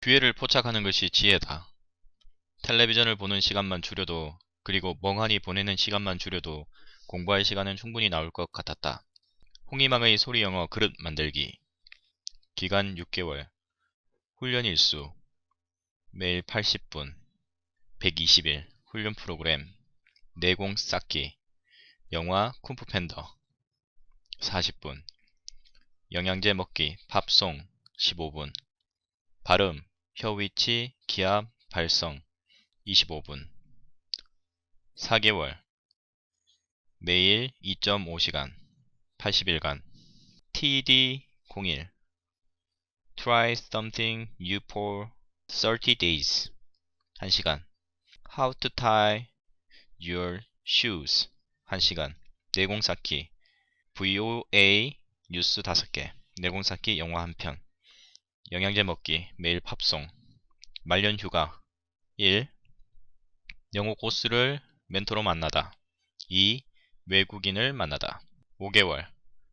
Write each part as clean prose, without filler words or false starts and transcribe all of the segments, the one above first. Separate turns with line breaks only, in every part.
기회를 포착하는 것이 지혜다. 텔레비전을 보는 시간만 줄여도, 그리고 멍하니 보내는 시간만 줄여도 공부할 시간은 충분히 나올 것 같았다. 홍희망의 소리 영어 그릇 만들기. 기간 6개월. 훈련 일수. 매일 80분. 120일. 훈련 프로그램. 내공 쌓기. 영화 쿵푸 팬더. 40분. 영양제 먹기. 팝송. 15분. 발음. 혀 위치, 기압, 발성. 25분. 4개월. 매일 2.5시간. 80일간. TD01. Try something new for 30 days. 1시간. How to tie your shoes. 1시간. 내공 쌓기. VOA 뉴스 5개. 내공 쌓기 영화 1편. 영양제 먹기. 매일 팝송. 말년 휴가. 1. 영어 코스를 멘토로 만나다. 2. 외국인을 만나다. 5개월.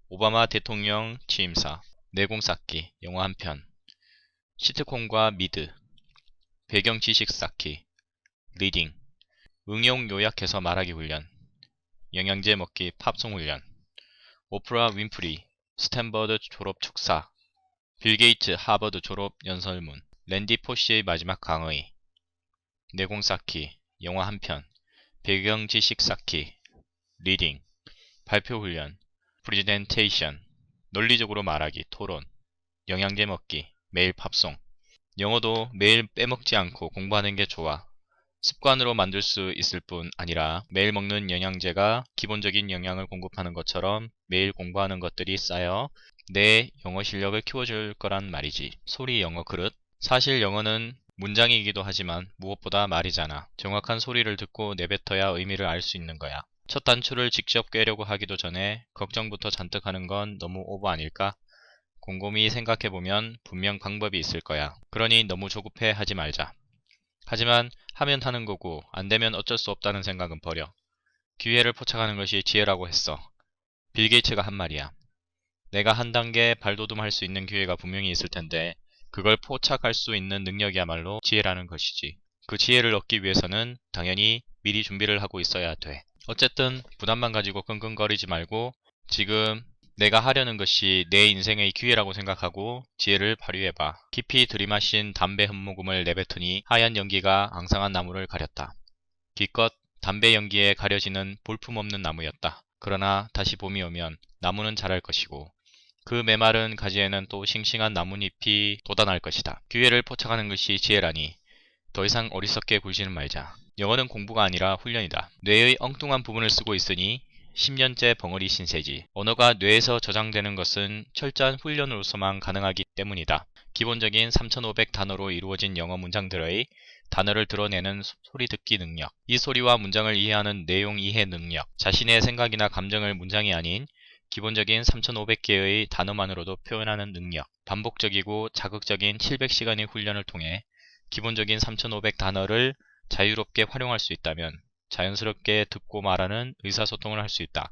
오바마 대통령 취임사. 내공 쌓기. 영화 1편. 시트콤과 미드. 배경 지식 쌓기. 리딩. 응용 요약해서 말하기 훈련. 영양제 먹기 팝송 훈련. 오프라 윈프리 스탠버드 졸업 축사. 빌 게이츠 하버드 졸업 연설문. 랜디 포시의 마지막 강의. 내공 쌓기. 영화 1편. 배경 지식 쌓기. 리딩. 발표 훈련. 프리젠테이션. 논리적으로 말하기. 토론. 영양제 먹기. 매일 팝송. 영어도 매일 빼먹지 않고 공부하는 게 좋아. 습관으로 만들 수 있을 뿐 아니라 매일 먹는 영양제가 기본적인 영양을 공급하는 것처럼 매일 공부하는 것들이 쌓여 내 영어 실력을 키워줄 거란 말이지. 소리 영어 그릇. 사실 영어는 문장이기도 하지만 무엇보다 말이잖아. 정확한 소리를 듣고 내뱉어야 의미를 알 수 있는 거야. 첫 단추를 직접 꿰려고 하기도 전에 걱정부터 잔뜩 하는 건 너무 오버 아닐까? 곰곰이 생각해보면 분명 방법이 있을 거야. 그러니 너무 조급해 하지 말자. 하지만 하면 하는 거고 안 되면 어쩔 수 없다는 생각은 버려. 기회를 포착하는 것이 지혜라고 했어. 빌 게이츠가 한 말이야. 내가 한 단계 발돋움할 수 있는 기회가 분명히 있을 텐데 그걸 포착할 수 있는 능력이야말로 지혜라는 것이지. 그 지혜를 얻기 위해서는 당연히 미리 준비를 하고 있어야 돼. 어쨌든 부담만 가지고 끙끙거리지 말고 지금 내가 하려는 것이 내 인생의 기회라고 생각하고 지혜를 발휘해봐. 깊이 들이마신 담배 흠모금을 내뱉으니 하얀 연기가 앙상한 나무를 가렸다. 기껏 담배 연기에 가려지는 볼품없는 나무였다. 그러나 다시 봄이 오면 나무는 자랄 것이고 그 메마른 가지에는 또 싱싱한 나뭇잎이 돋아날 것이다. 기회를 포착하는 것이 지혜라니 더 이상 어리석게 굴지는 말자. 영어는 공부가 아니라 훈련이다. 뇌의 엉뚱한 부분을 쓰고 있으니 10년째 벙어리 신세지. 언어가 뇌에서 저장되는 것은 철저한 훈련으로서만 가능하기 때문이다. 기본적인 3500 단어로 이루어진 영어 문장들의 단어를 드러내는 소리 듣기 능력, 이 소리와 문장을 이해하는 내용 이해 능력, 자신의 생각이나 감정을 문장이 아닌 기본적인 3500개의 단어만으로도 표현하는 능력, 반복적이고 자극적인 700시간의 훈련을 통해 기본적인 3500 단어를 자유롭게 활용할 수 있다면 자연스럽게 듣고 말하는 의사소통을 할 수 있다.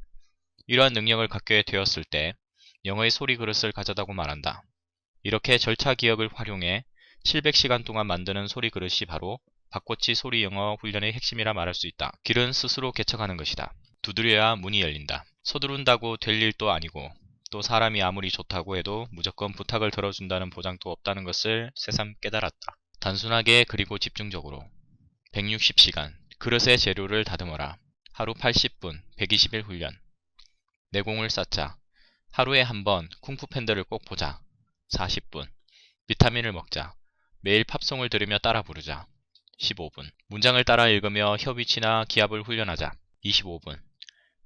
이러한 능력을 갖게 되었을 때 영어의 소리 그릇을 가져다고 말한다. 이렇게 절차 기억을 활용해 700시간 동안 만드는 소리 그릇이 바로 박꼬치 소리 영어 훈련의 핵심이라 말할 수 있다. 길은 스스로 개척하는 것이다. 두드려야 문이 열린다. 서두른다고 될 일도 아니고 또 사람이 아무리 좋다고 해도 무조건 부탁을 들어준다는 보장도 없다는 것을 새삼 깨달았다. 단순하게 그리고 집중적으로 160시간 그릇의 재료를 다듬어라. 하루 80분 120일 훈련. 내공을 쌓자. 하루에 한 번 쿵푸 팬더를 꼭 보자. 40분. 비타민을 먹자. 매일 팝송을 들으며 따라 부르자. 15분. 문장을 따라 읽으며 혀 위치나 기압을 훈련하자. 25분.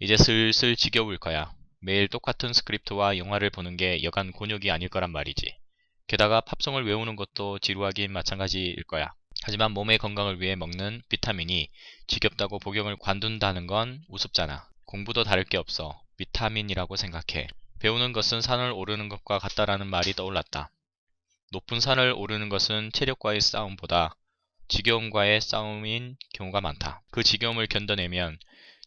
이제 슬슬 지겨울 거야. 매일 똑같은 스크립트와 영화를 보는 게 여간 곤욕이 아닐 거란 말이지. 게다가 팝송을 외우는 것도 지루하긴 마찬가지일 거야. 하지만 몸의 건강을 위해 먹는 비타민이 지겹다고 복용을 관둔다는 건 우습잖아. 공부도 다를 게 없어. 비타민이라고 생각해. 배우는 것은 산을 오르는 것과 같다라는 말이 떠올랐다. 높은 산을 오르는 것은 체력과의 싸움보다 지겨움과의 싸움인 경우가 많다. 그 지겨움을 견뎌내면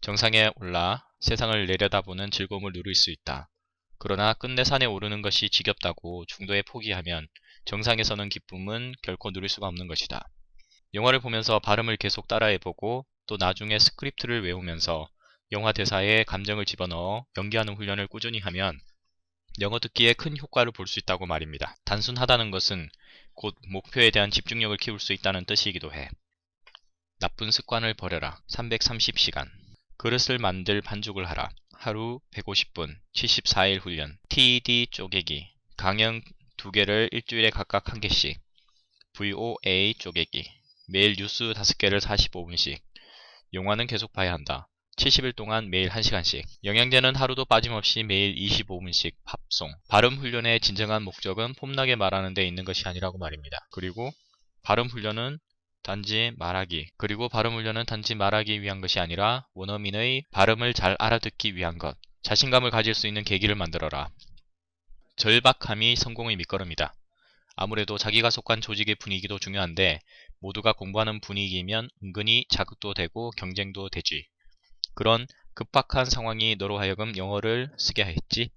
정상에 올라 세상을 내려다보는 즐거움을 누릴 수 있다. 그러나 끝내 산에 오르는 것이 지겹다고 중도에 포기하면 정상에서는 기쁨은 결코 누릴 수가 없는 것이다. 영화를 보면서 발음을 계속 따라해보고 또 나중에 스크립트를 외우면서 영화 대사에 감정을 집어넣어 연기하는 훈련을 꾸준히 하면 영어 듣기에 큰 효과를 볼 수 있다고 말입니다. 단순하다는 것은 곧 목표에 대한 집중력을 키울 수 있다는 뜻이기도 해. 나쁜 습관을 버려라. 330시간. 그릇을 만들 반죽을 하라. 하루 150분. 74일 훈련. TED 쪼개기. 강연 2개를 일주일에 각각 1개씩. VOA 쪼개기. 매일 뉴스 5개를 45분씩. 영화는 계속 봐야 한다. 70일 동안 매일 1시간씩. 영양제는 하루도 빠짐없이 매일 25분씩 팝송. 발음 훈련의 진정한 목적은 폼나게 말하는 데 있는 것이 아니라고 말입니다. 그리고 발음 훈련은 단지 말하기 위한 것이 아니라 원어민의 발음을 잘 알아듣기 위한 것. 자신감을 가질 수 있는 계기를 만들어라. 절박함이 성공의 밑거름이다. 아무래도 자기가 속한 조직의 분위기도 중요한데 모두가 공부하는 분위기면 은근히 자극도 되고 경쟁도 되지. 그런 급박한 상황이 너로 하여금 영어를 쓰게 했지?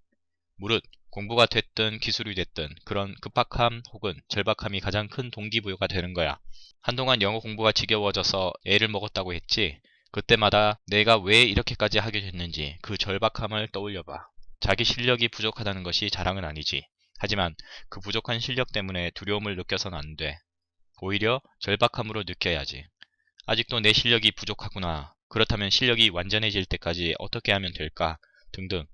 무릇 공부가 됐든 기술이 됐든 그런 급박함 혹은 절박함이 가장 큰 동기부여가 되는 거야. 한동안 영어 공부가 지겨워져서 애를 먹었다고 했지? 그때마다 내가 왜 이렇게까지 하게 됐는지 그 절박함을 떠올려봐. 자기 실력이 부족하다는 것이 자랑은 아니지. 하지만 그 부족한 실력 때문에 두려움을 느껴서는 안 돼. 오히려 절박함으로 느껴야지. 아직도 내 실력이 부족하구나. 그렇다면 실력이 완전해질 때까지 어떻게 하면 될까? 등등.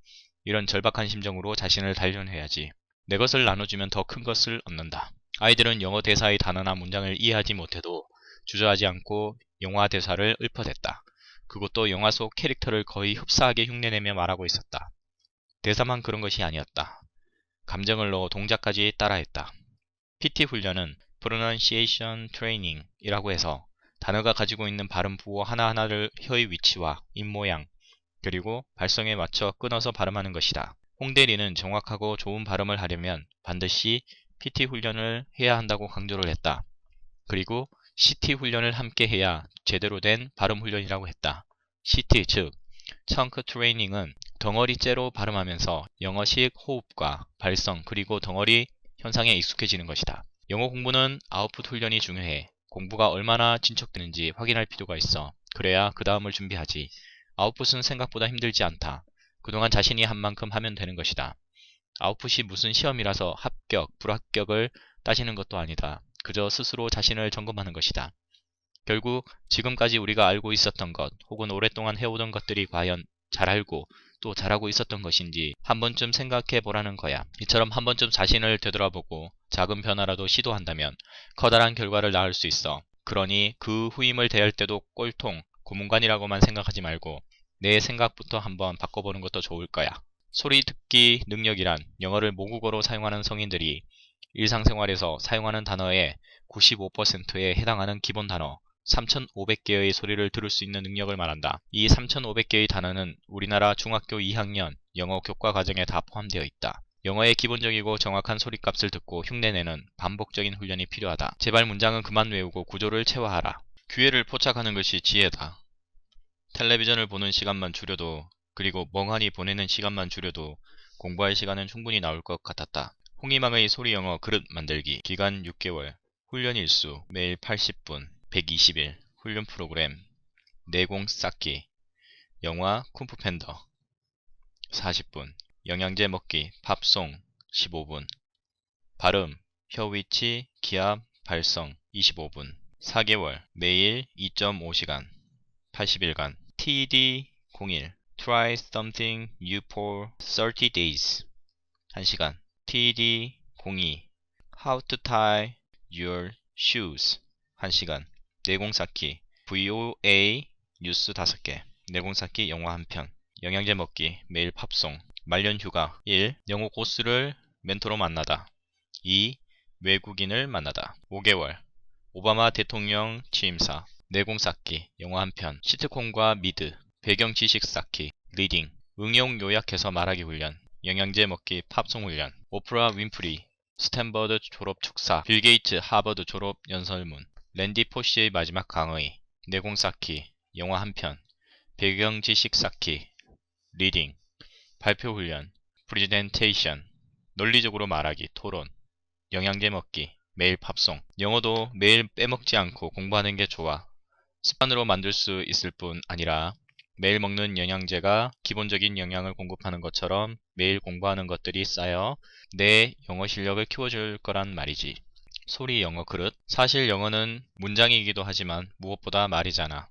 이런 절박한 심정으로 자신을 단련해야지. 내 것을 나눠주면 더 큰 것을 얻는다. 아이들은 영어 대사의 단어나 문장을 이해하지 못해도 주저하지 않고 영화 대사를 읊어댔다. 그것도 영화 속 캐릭터를 거의 흡사하게 흉내내며 말하고 있었다. 대사만 그런 것이 아니었다. 감정을 넣어 동작까지 따라했다. PT 훈련은 Pronunciation Training 이라고 해서 단어가 가지고 있는 발음 부호 하나하나를 혀의 위치와 입모양 그리고 발성에 맞춰 끊어서 발음하는 것이다. 홍대리는 정확하고 좋은 발음을 하려면 반드시 PT 훈련을 해야 한다고 강조를 했다. 그리고 CT 훈련을 함께 해야 제대로 된 발음 훈련이라고 했다. CT 즉 Chunk Training은 덩어리째로 발음하면서 영어식 호흡과 발성 그리고 덩어리 현상에 익숙해지는 것이다. 영어 공부는 아웃풋 훈련이 중요해. 공부가 얼마나 진척되는지 확인할 필요가 있어. 그래야 그 다음을 준비하지. 아웃풋은 생각보다 힘들지 않다. 그동안 자신이 한 만큼 하면 되는 것이다. 아웃풋이 무슨 시험이라서 합격, 불합격을 따지는 것도 아니다. 그저 스스로 자신을 점검하는 것이다. 결국 지금까지 우리가 알고 있었던 것 혹은 오랫동안 해오던 것들이 과연 잘 알고 또 잘하고 있었던 것인지 한 번쯤 생각해 보라는 거야. 이처럼 한 번쯤 자신을 되돌아보고 작은 변화라도 시도한다면 커다란 결과를 낳을 수 있어. 그러니 그 후임을 대할 때도 꼴통, 고문관이라고만 생각하지 말고 내 생각부터 한번 바꿔보는 것도 좋을 거야. 소리 듣기 능력이란 영어를 모국어로 사용하는 성인들이 일상생활에서 사용하는 단어의 95%에 해당하는 기본 단어 3,500개의 소리를 들을 수 있는 능력을 말한다. 이 3,500개의 단어는 우리나라 중학교 2학년 영어 교과 과정에 다 포함되어 있다. 영어의 기본적이고 정확한 소리값을 듣고 흉내내는 반복적인 훈련이 필요하다. 제발 문장은 그만 외우고 구조를 체화하라. 기회를 포착하는 것이 지혜다. 텔레비전을 보는 시간만 줄여도 그리고 멍하니 보내는 시간만 줄여도 공부할 시간은 충분히 나올 것 같았다. 홍희망의 소리영어 그릇 만들기 기간 6개월 훈련 일수 매일 80분 120일 훈련 프로그램 내공 쌓기 영화 쿵푸팬더 40분 영양제 먹기 팝송 15분 발음 혀위치 기압 발성 25분 4개월 매일 2.5시간 80일간 TED 01 Try something new for 30 days 1시간 TED 02 How to tie your shoes 1시간 내공 쌓기 VOA 뉴스 5개 내공 쌓기 영화 1편 영양제 먹기 매일 팝송 말년 휴가 1. 영어 고수를 멘토로 만나다 2. 외국인을 만나다 5개월 오바마 대통령 취임사 내공 쌓기 영화 1편 시트콤과 미드 배경 지식 쌓기 리딩 응용 요약해서 말하기 훈련 영양제 먹기 팝송 훈련 오프라 윈프리 스탠버드 졸업 축사 빌 게이츠 하버드 졸업 연설문 랜디 포시의 마지막 강의 내공 쌓기 영화 1편 배경 지식 쌓기 리딩 발표 훈련 프리젠테이션 논리적으로 말하기 토론 영양제 먹기, 매일 팝송. 영어도 매일 빼먹지 않고 공부하는 게 좋아. 습관으로 만들 수 있을 뿐 아니라 매일 먹는 영양제가 기본적인 영양을 공급하는 것처럼 매일 공부하는 것들이 쌓여 내 영어 실력을 키워줄 거란 말이지. 소리 영어 그릇. 사실 영어는 문장이기도 하지만 무엇보다 말이잖아.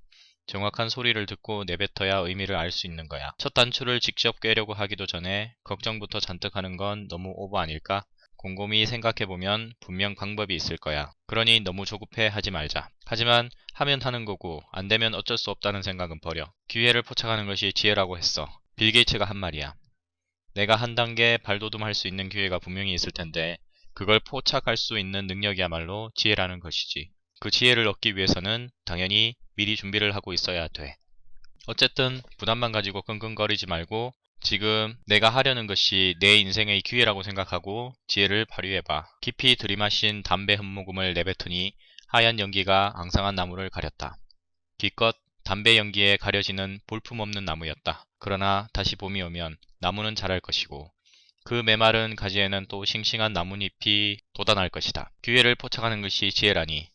정확한 소리를 듣고 내뱉어야 의미를 알 수 있는 거야. 첫 단추를 직접 꿰려고 하기도 전에 걱정부터 잔뜩 하는 건 너무 오버 아닐까? 곰곰이 생각해보면 분명 방법이 있을 거야. 그러니 너무 조급해 하지 말자. 하지만 하면 하는 거고 안 되면 어쩔 수 없다는 생각은 버려. 기회를 포착하는 것이 지혜라고 했어. 빌 게이츠가 한 말이야. 내가 한 단계 발돋움할 수 있는 기회가 분명히 있을 텐데 그걸 포착할 수 있는 능력이야말로 지혜라는 것이지. 그 지혜를 얻기 위해서는 당연히 미리 준비를 하고 있어야 돼. 어쨌든 부담만 가지고 끙끙거리지 말고 지금 내가 하려는 것이 내 인생의 기회라고 생각하고 지혜를 발휘해봐. 깊이 들이마신 담배 흠모금을 내뱉으니 하얀 연기가 앙상한 나무를 가렸다. 기껏 담배 연기에 가려지는 볼품없는 나무였다. 그러나 다시 봄이 오면 나무는 자랄 것이고 그 메마른 가지에는 또 싱싱한 나뭇잎이 돋아날 것이다. 기회를 포착하는 것이 지혜라니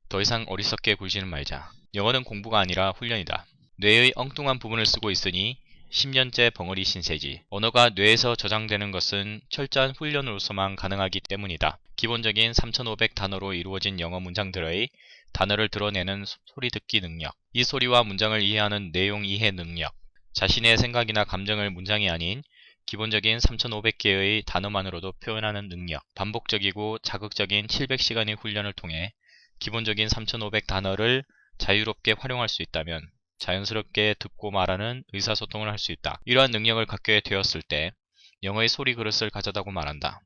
더 이상 어리석게 굴지는 말자. 영어는 공부가 아니라 훈련이다. 뇌의 엉뚱한 부분을 쓰고 있으니 10년째 벙어리 신세지. 언어가 뇌에서 저장되는 것은 철저한 훈련으로서만 가능하기 때문이다. 기본적인 3500 단어로 이루어진 영어 문장들의 단어를 드러내는 소리 듣기 능력, 이 소리와 문장을 이해하는 내용 이해 능력, 자신의 생각이나 감정을 문장이 아닌 기본적인 3500개의 단어만으로도 표현하는 능력, 반복적이고 자극적인 700시간의 훈련을 통해 기본적인 3500 단어를 자유롭게 활용할 수 있다면 자연스럽게 듣고 말하는 의사소통을 할 수 있다. 이러한 능력을 갖게 되었을 때 영어의 소리 그릇을 가져다고 말한다.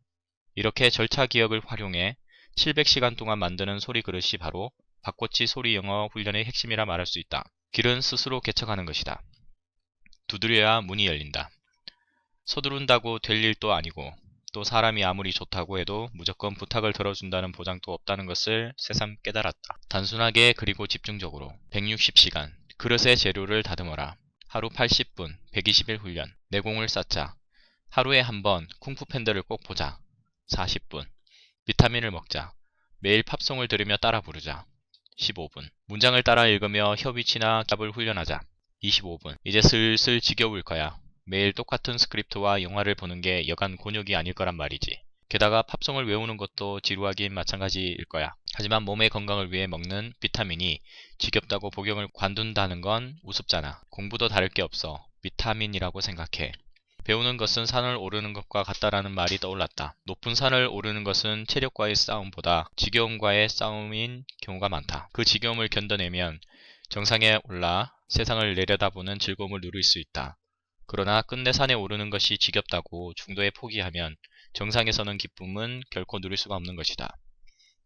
이렇게 절차 기억을 활용해 700시간 동안 만드는 소리 그릇이 바로 박꼬치 소리 영어 훈련의 핵심이라 말할 수 있다. 길은 스스로 개척하는 것이다. 두드려야 문이 열린다. 서두른다고 될 일도 아니고 또 사람이 아무리 좋다고 해도 무조건 부탁을 들어준다는 보장도 없다는 것을 새삼 깨달았다. 단순하게 그리고 집중적으로 160시간 그릇의 재료를 다듬어라. 하루 80분 120일 훈련. 내공을 쌓자. 하루에 한 번 쿵푸 팬더를 꼭 보자. 40분. 비타민을 먹자. 매일 팝송을 들으며 따라 부르자. 15분. 문장을 따라 읽으며 혀 위치나 짭을 훈련하자. 25분. 이제 슬슬 지겨울 거야. 매일 똑같은 스크립트와 영화를 보는 게 여간 곤욕이 아닐 거란 말이지. 게다가 팝송을 외우는 것도 지루하긴 마찬가지일 거야. 하지만 몸의 건강을 위해 먹는 비타민이 지겹다고 복용을 관둔다는 건 우습잖아. 공부도 다를 게 없어. 비타민이라고 생각해. 배우는 것은 산을 오르는 것과 같다라는 말이 떠올랐다. 높은 산을 오르는 것은 체력과의 싸움보다 지겨움과의 싸움인 경우가 많다. 그 지겨움을 견뎌내면 정상에 올라 세상을 내려다보는 즐거움을 누릴 수 있다. 그러나 끝내 산에 오르는 것이 지겹다고 중도에 포기하면 정상에서는 기쁨은 결코 누릴 수가 없는 것이다.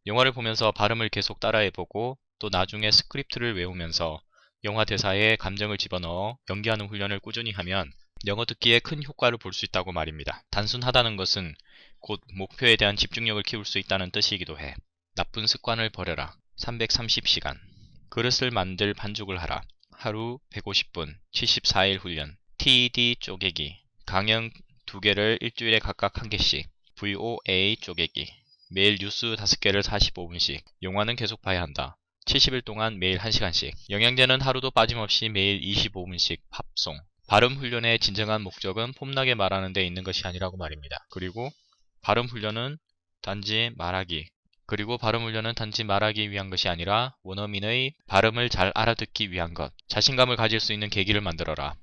영화를 보면서 발음을 계속 따라해보고 또 나중에 스크립트를 외우면서 영화 대사에 감정을 집어넣어 연기하는 훈련을 꾸준히 하면 영어 듣기에 큰 효과를 볼 수 있다고 말입니다. 단순하다는 것은 곧 목표에 대한 집중력을 키울 수 있다는 뜻이기도 해. 나쁜 습관을 버려라. 330시간. 그릇을 만들 반죽을 하라. 하루 150분 74일 훈련. TED 쪼개기. 강연 2개를 일주일에 각각 1개씩. VOA 쪼개기. 매일 뉴스 5개를 45분씩. 영화는 계속 봐야 한다. 70일 동안 매일 1시간씩. 영양제는 하루도 빠짐없이 매일 25분씩 팝송. 발음 훈련의 진정한 목적은 폼나게 말하는 데 있는 것이 아니라고 말입니다. 그리고 발음 훈련은 단지 말하기 위한 것이 아니라 원어민의 발음을 잘 알아듣기 위한 것. 자신감을 가질 수 있는 계기를 만들어라.